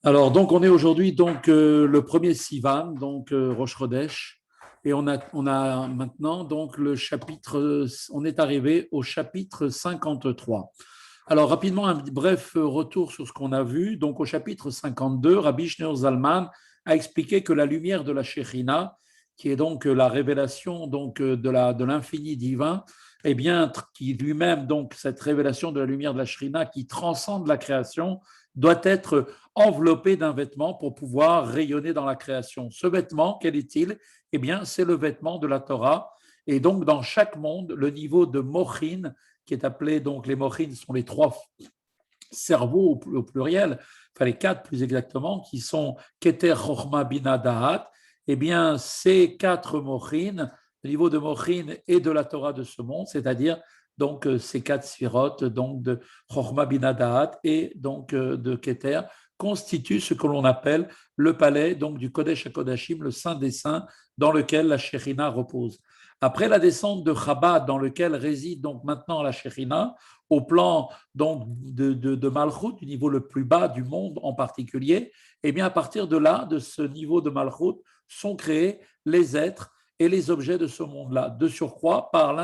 Alors, donc, on est aujourd'hui le premier Sivan, Rosh Chodesh, et on a maintenant donc le chapitre, on est arrivé au chapitre 53. Alors, rapidement, un bref retour sur ce qu'on a vu. Donc, au chapitre 52, Rabbi Shneur Zalman a expliqué que la lumière de la Shekhinah, qui est donc la révélation de l'infini divin, eh bien, qui lui-même, donc, cette révélation de la lumière de la Shekhinah qui transcende la création, doit être enveloppé d'un vêtement pour pouvoir rayonner dans la création. Ce vêtement, quel est-il? Eh bien, c'est le vêtement de la Torah. Et donc, dans chaque monde, le niveau de Mochin, qui est appelé, donc les Mochin sont les trois cerveaux au pluriel, enfin les quatre plus exactement, qui sont Keter, Chochma, Bina, Dahat. Eh bien, ces quatre Mochin, le niveau de Mochin et de la Torah de ce monde, c'est-à-dire donc ces quatre sphirotes, donc de Chochma, Bina, Dahat et donc de Keter, constituent ce que l'on appelle le palais donc du Kodesh HaKodashim, le Saint des Saints, dans lequel la Shekhinah repose. Après la descente de Chabad, dans lequel réside donc maintenant la Shekhinah, au plan donc de Malchut, du niveau le plus bas du monde en particulier, et bien à partir de là, de ce niveau de Malchut, sont créés les êtres et les objets de ce monde-là. De surcroît, par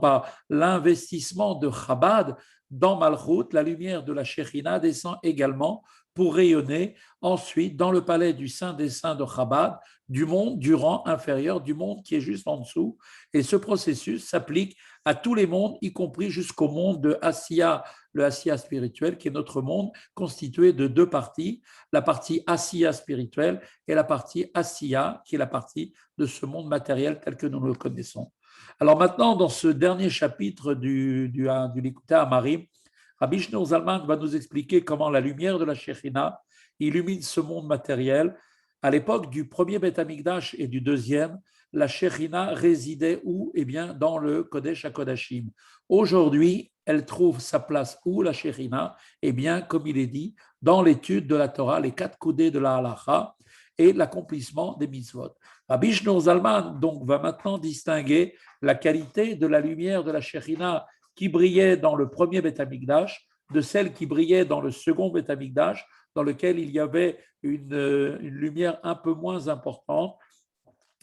par l'investissement de Chabad dans Malchut, la lumière de la Shekhinah descend également pour rayonner ensuite dans le palais du Saint des Saints de Chabad, du monde du rang inférieur, du monde qui est juste en dessous. Et ce processus s'applique à tous les mondes, y compris jusqu'au monde de Asiya, le Asiya spirituel, qui est notre monde, constitué de deux parties, la partie Asiya spirituelle et la partie Asiya, qui est la partie de ce monde matériel tel que nous le connaissons. Alors maintenant, dans ce dernier chapitre du Likuta Amarim, Rabbi Shneur Zalman va nous expliquer comment la lumière de la Shekhinah illumine ce monde matériel. À l'époque du premier Beth Amikdash et du deuxième, la Shekhinah résidait où? Eh bien, dans le Kodesh HaKodashim. Aujourd'hui, elle trouve sa place où, la Shekhinah? Eh bien, comme il est dit, dans l'étude de la Torah, les quatre coudées de la Halacha et l'accomplissement des mitzvot. Rabbi Shneur Zalman donc, va maintenant distinguer la qualité de la lumière de la Shekhinah qui brillait dans le premier Beth Amikdash de celle qui brillait dans le second Beth Amikdash, dans lequel il y avait une lumière un peu moins importante,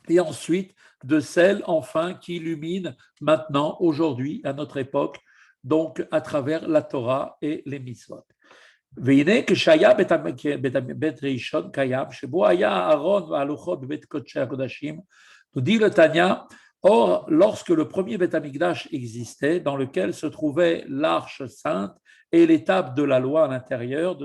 et ensuite de celle enfin qui illumine maintenant, aujourd'hui, à notre époque, donc à travers la Torah et les mitzvot. והנה כשהיה בית ראשון קיים, שבו היה הארון והלוחות בבית קודשי הקודשים, nous dit le Tanya, or, lorsque le premier Beth Amikdash existait, dans lequel se trouvait l'arche sainte et l'étape de la loi à l'intérieur,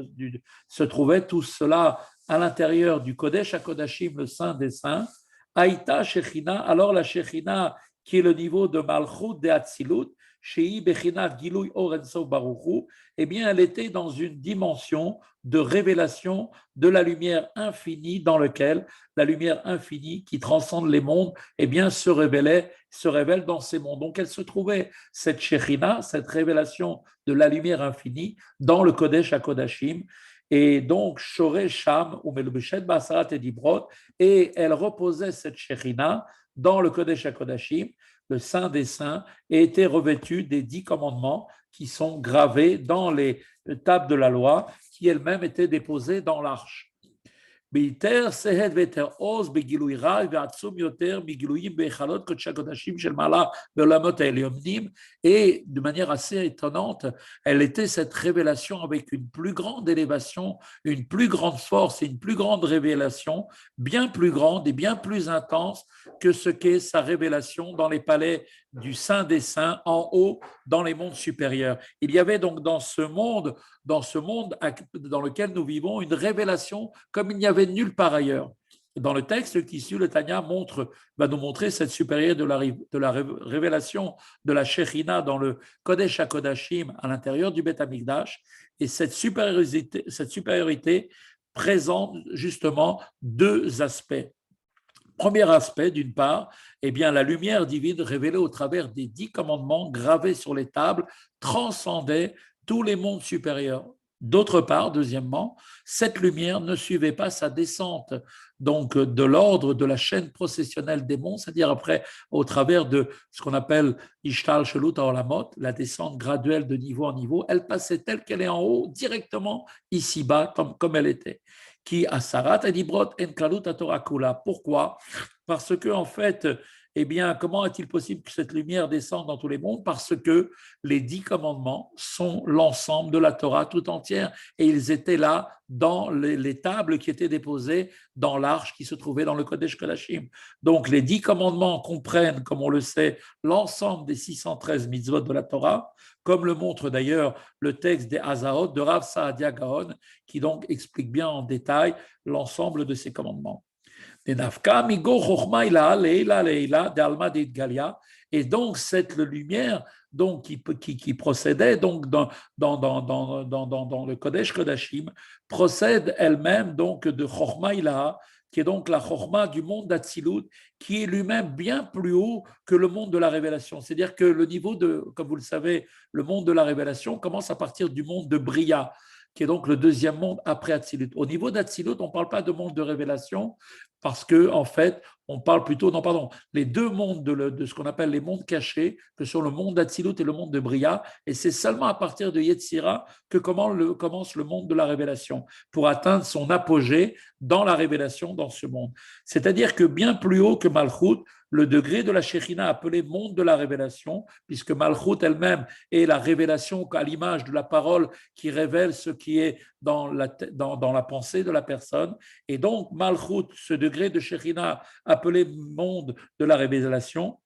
se trouvait tout cela à l'intérieur du Kodesh HaKodashim, le Saint des Saints, Aïta Shechina, alors la Shechina, qui est le niveau de Malchut de Hatzilut, Shei Bechinat Gilui Orenso Baruchu, eh bien, elle était dans une dimension de révélation de la lumière infinie dans laquelle la lumière infinie qui transcende les mondes, eh bien, se révèle dans ces mondes. Donc, elle se trouvait, cette Shekhinah, cette révélation de la lumière infinie, dans le Kodesh HaKodashim, et donc, Shore Sham, ou Melubeshet Basarat et Dibrot, et elle reposait cette Shekhinah dans le Kodesh HaKodashim, le Saint des Saints, et était revêtue des 10 commandements qui sont gravés dans les tables de la loi, qui elles-mêmes étaient déposées dans l'arche. ביתר סהד ויתר עוז בגילוי רב ועצום יותר מגילויים בהיכלות קודשי הקודשים של מעלה בעולמות העליונים, et de manière assez étonnante, elle était cette révélation avec une plus grande élévation, une plus grande force et une plus grande révélation, bien plus grande et bien plus intense que ce qu'est sa révélation dans les palais du Saint des Saints en haut dans les mondes supérieurs. Il y avait donc dans ce monde dans lequel nous vivons une révélation comme il n'y avait nulle part ailleurs. Dans le texte qui suit, le Tanya va nous montrer cette supériorité de la révélation de la Shekhinah dans le Kodesh HaKodashim à l'intérieur du Beth Amikdash. Et cette supériorité présente justement deux aspects. Premier aspect, d'une part, eh bien, la lumière divine révélée au travers des 10 commandements gravés sur les tables transcendait tous les mondes supérieurs. D'autre part, deuxièmement, cette lumière ne suivait pas sa descente donc de l'ordre de la chaîne processionnelle des monts, c'est-à-dire après au travers de ce qu'on appelle Ishtal Shelut Haolamot, la descente graduelle de niveau en niveau, elle passait telle qu'elle est en haut directement ici-bas comme elle était. Qui asarat edibrot en kalut Torah kula. Pourquoi? Parce que en fait, eh bien, comment est-il possible que cette lumière descende dans tous les mondes? Parce que les 10 commandements sont l'ensemble de la Torah tout entière et ils étaient là dans les tables qui étaient déposées dans l'arche qui se trouvait dans le Kodesh Kodashim. Donc, les 10 commandements comprennent, comme on le sait, l'ensemble des 613 mitzvot de la Torah, comme le montre d'ailleurs le texte des Hazaot de Rav Saadia Gaon, qui donc explique bien en détail l'ensemble de ces commandements. Et donc, cette lumière donc, qui procédait donc, dans le Kodesh Kodashim procède elle-même donc, de Chochma Ilaha, qui est donc la Chochma du monde d'Atsilut, qui est lui-même bien plus haut que le monde de la révélation. C'est-à-dire que le niveau de, comme vous le savez, le monde de la révélation commence à partir du monde de Bria, qui est donc le deuxième monde après Atsilut. Au niveau d'Atsilut, on ne parle pas de monde de révélation, parce que en fait, on parle plutôt, non, pardon, les deux mondes de ce qu'on appelle les mondes cachés, que sont le monde d'Atsilut et le monde de Bria, et c'est seulement à partir de Yetzira que commence le monde de la révélation, pour atteindre son apogée dans la révélation dans ce monde. C'est-à-dire que bien plus haut que Malchut, le degré de la Shekhinah appelé monde de la révélation, puisque Malchut elle-même est la révélation à l'image de la parole qui révèle ce qui est dans la pensée de la personne. Et donc, Malchut, ce degré de Shekhinah appelé monde de la révélation,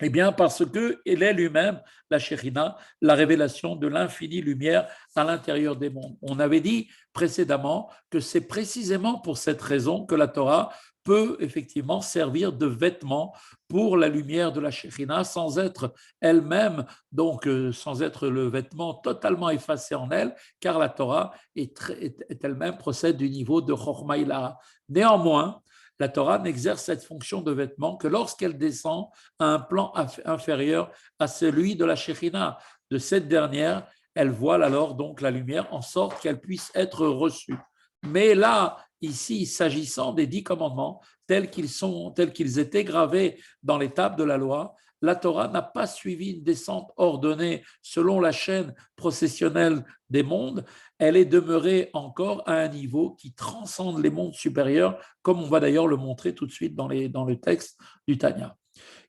eh bien, parce qu'il est lui-même, la Shekhinah, la révélation de l'infinie lumière à l'intérieur des mondes. On avait dit précédemment que c'est précisément pour cette raison que la Torah peut effectivement servir de vêtement pour la lumière de la Shekhinah sans être elle-même, donc sans être le vêtement totalement effacé en elle, car la Torah est elle-même procède du niveau de Chochma Ilaha. Néanmoins, la Torah n'exerce cette fonction de vêtement que lorsqu'elle descend à un plan inférieur à celui de la Shekhinah. De cette dernière, elle voile alors donc la lumière en sorte qu'elle puisse être reçue. Mais là, ici, s'agissant des 10 commandements, tels qu'ils étaient gravés dans les tables de la loi, la Torah n'a pas suivi une descente ordonnée selon la chaîne processionnelle des mondes. Elle est demeurée encore à un niveau qui transcende les mondes supérieurs, comme on va d'ailleurs le montrer tout de suite dans le texte du Tanya.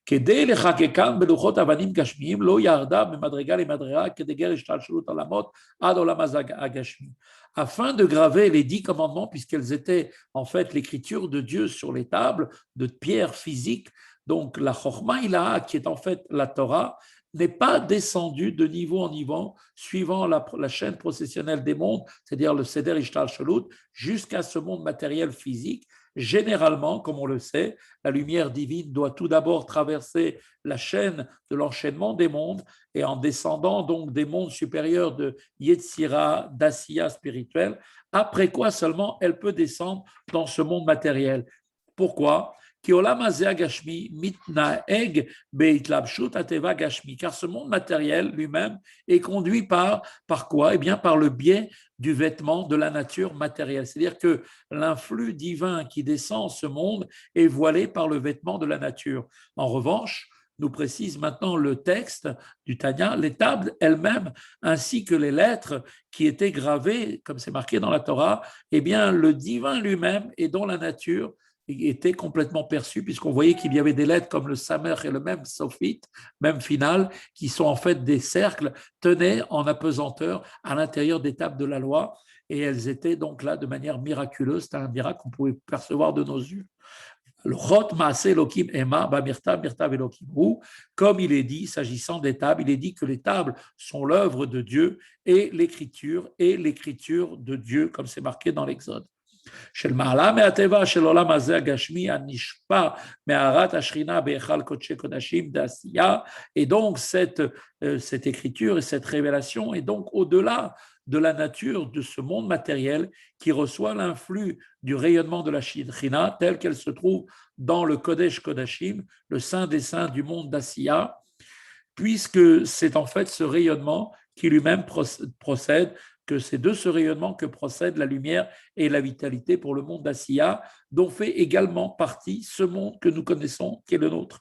כדי לחקקם בלוחות אבנים גשמיים לא ירדה ממדרגה למדרגה כדגר השתלשלות עולמות עד עולם הגשמי. Afin de graver les 10 commandements, puisqu'elles étaient en fait l'écriture de Dieu sur les tables de pierre physique, donc la Chochma Ilaha, qui est en fait la Torah, n'est pas descendue de niveau en niveau, suivant la chaîne processionnelle des mondes, c'est-à-dire le Seder Ishtal Shalut, jusqu'à ce monde matériel physique. Généralement, comme on le sait, la lumière divine doit tout d'abord traverser la chaîne de l'enchaînement des mondes et en descendant donc des mondes supérieurs de Yetzira, d'Asiya spirituel, après quoi seulement elle peut descendre dans ce monde matériel. Pourquoi? Car ce monde matériel lui-même est conduit par quoi? Eh bien, par le biais du vêtement de la nature matérielle. C'est-à-dire que l'influx divin qui descend ce monde est voilé par le vêtement de la nature. En revanche, nous précise maintenant le texte du Tanya, les tables elles-mêmes, ainsi que les lettres qui étaient gravées, comme c'est marqué dans la Torah, eh bien, le divin lui-même et dont la nature était complètement perçu, puisqu'on voyait qu'il y avait des lettres comme le Samer et le même Sophite, même final, qui sont en fait des cercles, tenaient en apesanteur à l'intérieur des tables de la loi, et elles étaient donc là de manière miraculeuse. C'était un miracle qu'on pouvait percevoir de nos yeux. Le Chot Maase Elokim Ema, Bamirtav, Mirtav Elokim Hu, comme il est dit, s'agissant des tables, il est dit que les tables sont l'œuvre de Dieu et l'écriture de Dieu, comme c'est marqué dans l'Exode. של מעלה מהטבע של עולם הזה הגשמי הנשפע מהארת השכינה בהיכל קודשי קודשים דעשייה. Et donc cette écriture et cette révélation est donc au-delà de la nature de ce monde matériel qui reçoit l'influx du rayonnement de la Shekhinah telle qu'elle se trouve dans le Kodesh Kodashim, le Saint des Saints du monde d'Asiya, puisque c'est en fait ce rayonnement qui lui-même procède que c'est de ce rayonnement que procède la lumière et la vitalité pour le monde d'Asiya, dont fait également partie ce monde que nous connaissons, qui est le nôtre.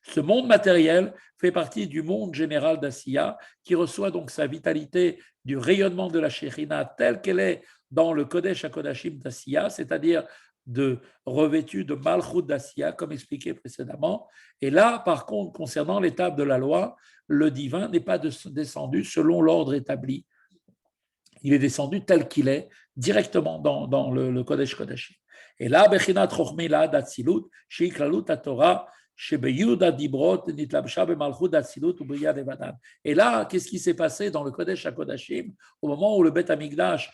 Ce monde matériel fait partie du monde général d'Asiya, qui reçoit donc sa vitalité du rayonnement de la Shekhinah telle qu'elle est dans le Kodesh HaKodashim d'Asiya, c'est-à-dire revêtu de Malchut d'Asiya, comme expliqué précédemment. Et là, par contre, concernant l'étape de la loi, le divin n'est pas descendu selon l'ordre établi. Il est descendu tel qu'il est, directement dans le Kodesh Kodashim. Et là, Bechinat Chochmi La'ad Atzilut, Sheiklalut HaTorah, et là, qu'est-ce qui s'est passé dans le Kodesh HaKodashim au moment où le Beth Amikdash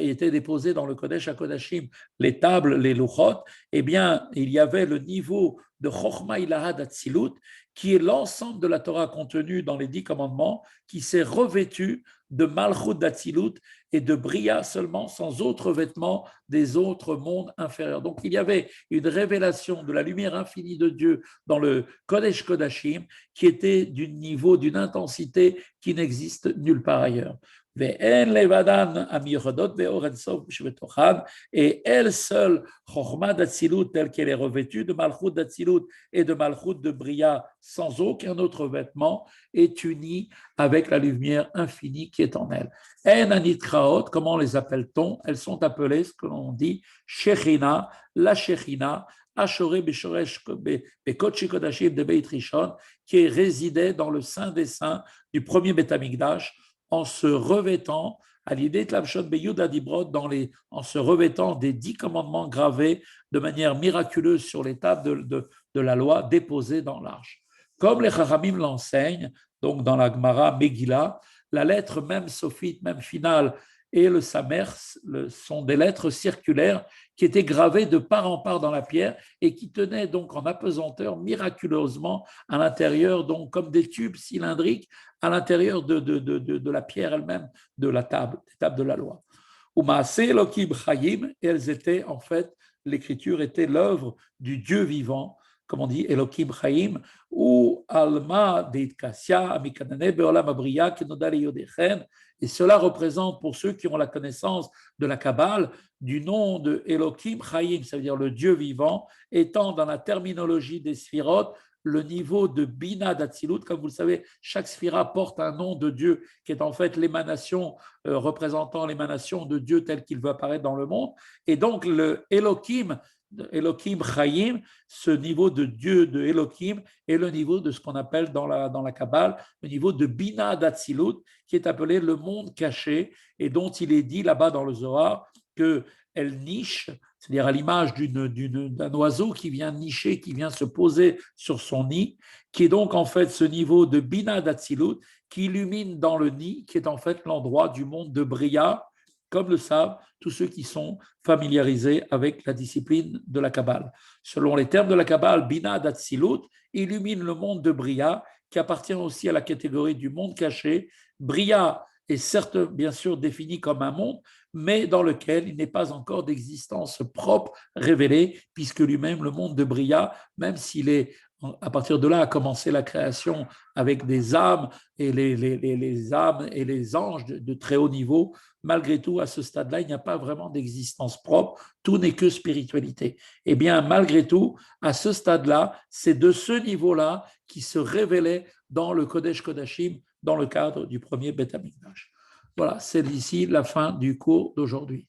était déposé dans le Kodesh HaKodashim, les tables, les luchot, eh bien, il y avait le niveau de Chochma Ilahad Atzilut, qui est l'ensemble de la Torah contenue dans les 10 commandements, qui s'est revêtu de Malchut d'Atzilut et de Bria seulement, sans autre vêtement des autres mondes inférieurs. Donc il y avait une révélation de la lumière infinie de Dieu dans le Kodesh Kodashim qui était d'un niveau, d'une intensité qui n'existe nulle part ailleurs. Et elle seule, Chochma d'Atzilut, telle qu'elle est revêtue de Malchut d'Atzilut et de Malchut de Bria, sans aucun autre vêtement, est unie avec la lumière infinie qui est en elle. En anitraot, comment les appelle-t-on? Elles sont appelées, ce que l'on dit, Shechina, la Shechina, Ashore Beshoresh Bekotchi Kodashim de Beit Rishon, qui résidait dans le Saint des Saints du premier Beth Amikdash, en se revêtant à l'idée de l'Avshon Beyuda Dibrod, en se revêtant des 10 commandements gravés de manière miraculeuse sur les tables de la loi déposées dans l'arche. Comme les Chachamim l'enseignent, donc dans la Gemara Megillah, la lettre même sophite, même finale, et le Samer sont des lettres circulaires qui étaient gravées de part en part dans la pierre et qui tenaient donc en apesanteur miraculeusement à l'intérieur, donc comme des tubes cylindriques à l'intérieur de la pierre elle-même de la table, des tables de la loi. Umaaseh Elokim Chayim, et elles étaient en fait, l'écriture était l'œuvre du Dieu vivant, comme on dit Elokim Chaim, ou Alma Deitkasya, Amikanane Beolam Abriya, Kenodali Yodechen, et cela représente pour ceux qui ont la connaissance de la Kabbale du nom de Elokim Chaim, ça veut dire le Dieu vivant, étant dans la terminologie des Sphirot, le niveau de Bina d'Atsilut. Comme vous le savez, chaque sphira porte un nom de Dieu qui est en fait l'émanation, représentant l'émanation de Dieu tel qu'il veut apparaître dans le monde. Et donc le Elokim Chaim, ce niveau de Dieu de Elokim est le niveau de ce qu'on appelle dans la Kabbale, le niveau de Bina d'Atsilut, qui est appelé le monde caché, et dont il est dit là-bas dans le Zohar qu'elle niche, c'est-à-dire à l'image d'un oiseau qui vient nicher, qui vient se poser sur son nid, qui est donc en fait ce niveau de Bina d'Atsilut, qui illumine dans le nid, qui est en fait l'endroit du monde de Bria, comme le savent tous ceux qui sont familiarisés avec la discipline de la Kabbale. Selon les termes de la Kabbale, Bina d'Atsilut illumine le monde de Bria, qui appartient aussi à la catégorie du monde caché. Bria est certes, bien sûr, défini comme un monde, mais dans lequel il n'est pas encore d'existence propre révélée, puisque lui-même, le monde de Bria, même s'il est, à partir de là, a commencé la création avec des âmes et les âmes et les anges de très haut niveau, malgré tout, à ce stade-là, il n'y a pas vraiment d'existence propre, tout n'est que spiritualité. Eh bien, malgré tout, à ce stade-là, c'est de ce niveau-là qui se révélait dans le Kodesh Kodashim, dans le cadre du premier Beth Amikdash. Voilà, c'est ici la fin du cours d'aujourd'hui.